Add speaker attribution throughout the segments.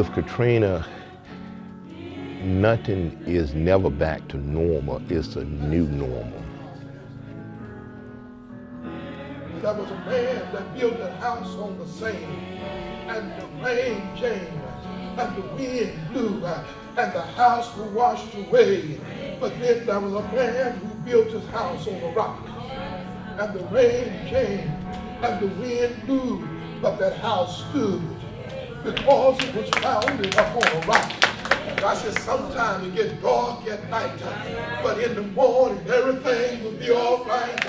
Speaker 1: With Katrina, nothing is never back to normal. It's a new normal.
Speaker 2: There was a man that built a house on the sand, and the rain came, and the wind blew, and the house was washed away. But then there was a man who built his house on a rock, and the rain came, and the wind blew, but that house stood because it was founded upon a rock. I said, sometimes it gets dark at night, but in the morning everything will be all right.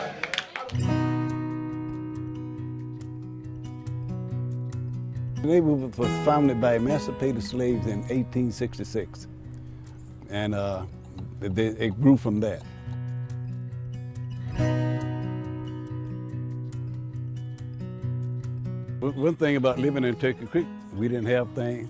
Speaker 3: The neighborhood was founded by emancipated slaves in 1866, and it grew from that. One thing about living in Turkey Creek, we didn't have things.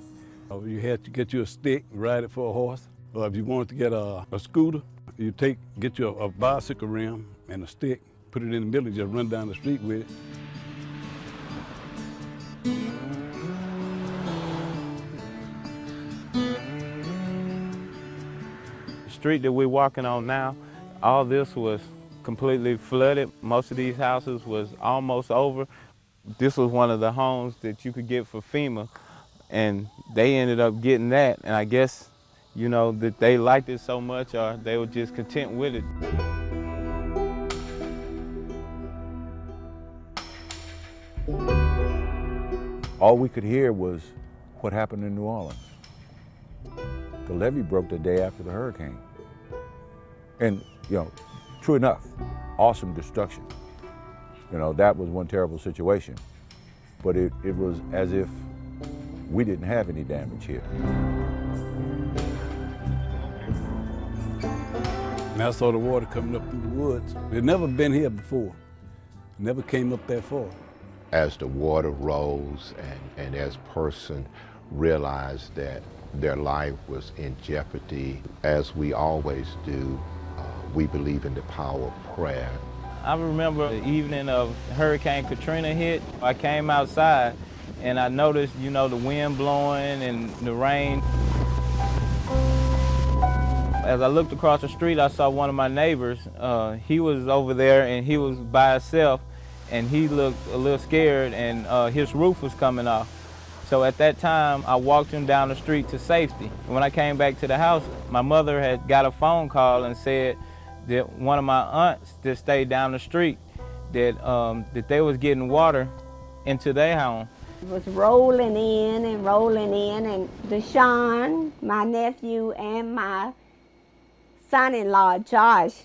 Speaker 3: You had to get you a stick, ride it for a horse. Or if you wanted to get a scooter, you get you a bicycle rim and a stick, put it in the middle, and just run down the street with it.
Speaker 4: The street that we're walking on now, all this was completely flooded. Most of these houses was almost over. This was one of the homes that you could get for FEMA, and they ended up getting that, and I guess, you know, that they liked it so much or they were just content with it.
Speaker 5: All we could hear was what happened in New Orleans. The levee broke the day after the hurricane. And, you know, true enough, awesome destruction. You know, that was one terrible situation. But it was as if we didn't have any damage here.
Speaker 3: And I saw the water coming up through the woods. It had never been here before. It never came up that far.
Speaker 1: As the water rose and as person realized that their life was in jeopardy, as we always do, we believe in the power of prayer.
Speaker 4: I remember the evening of Hurricane Katrina hit. I came outside and I noticed, you know, the wind blowing and the rain. As I looked across the street, I saw one of my neighbors. He was over there and he was by himself, and he looked a little scared, and his roof was coming off. So at that time, I walked him down the street to safety. When I came back to the house, my mother had got a phone call and said that one of my aunts that stayed down the street, that they was getting water into their home.
Speaker 6: It was rolling in, and Deshaun, my nephew, and my son-in-law, Josh,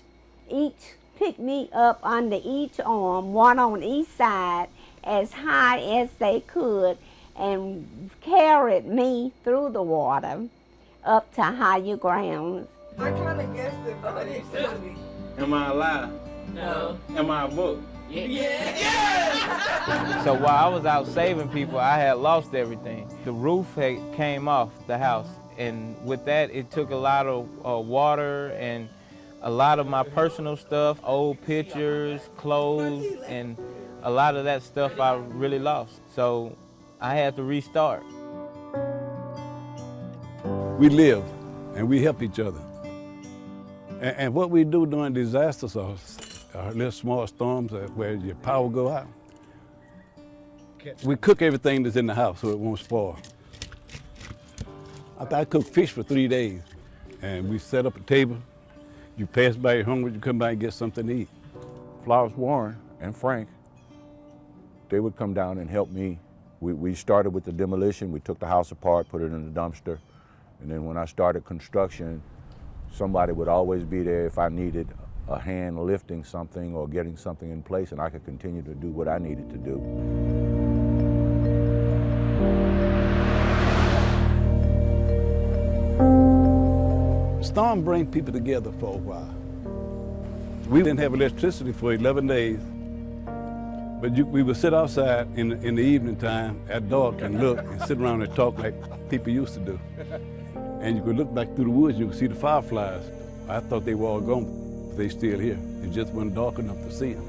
Speaker 6: each picked me up under each arm, one on each side, as high as they could, and carried me through the water up to higher ground.
Speaker 7: I kind of guessed it, but I didn't tell me.
Speaker 4: Am I alive?
Speaker 7: No.
Speaker 4: Am I a book?
Speaker 7: Yeah.
Speaker 4: So while I was out saving people, I had lost everything. The roof came off the house, and with that, it took a lot of water and a lot of my personal stuff, old pictures, clothes, and a lot of that stuff I really lost. So I had to restart.
Speaker 3: We live and we help each other. And what we do during disasters are little small storms where your power go out. We cook everything that's in the house so it won't spoil. I cooked fish for 3 days, and we set up a table. You pass by, you're hungry, you come by and get something to eat.
Speaker 5: Flowers Warren and Frank, they would come down and help me. We started with the demolition. We took the house apart, put it in the dumpster. And then when I started construction, somebody would always be there if I needed a hand lifting something or getting something in place, and I could continue to do what I needed to do.
Speaker 3: Storm bring people together for a while. We didn't have electricity for 11 days, but we would sit outside in the evening time at dark and look and sit around and talk like people used to do. And you could look back through the woods, you could see the fireflies. I thought they were all gone, but they still here. It just wasn't dark enough to see them.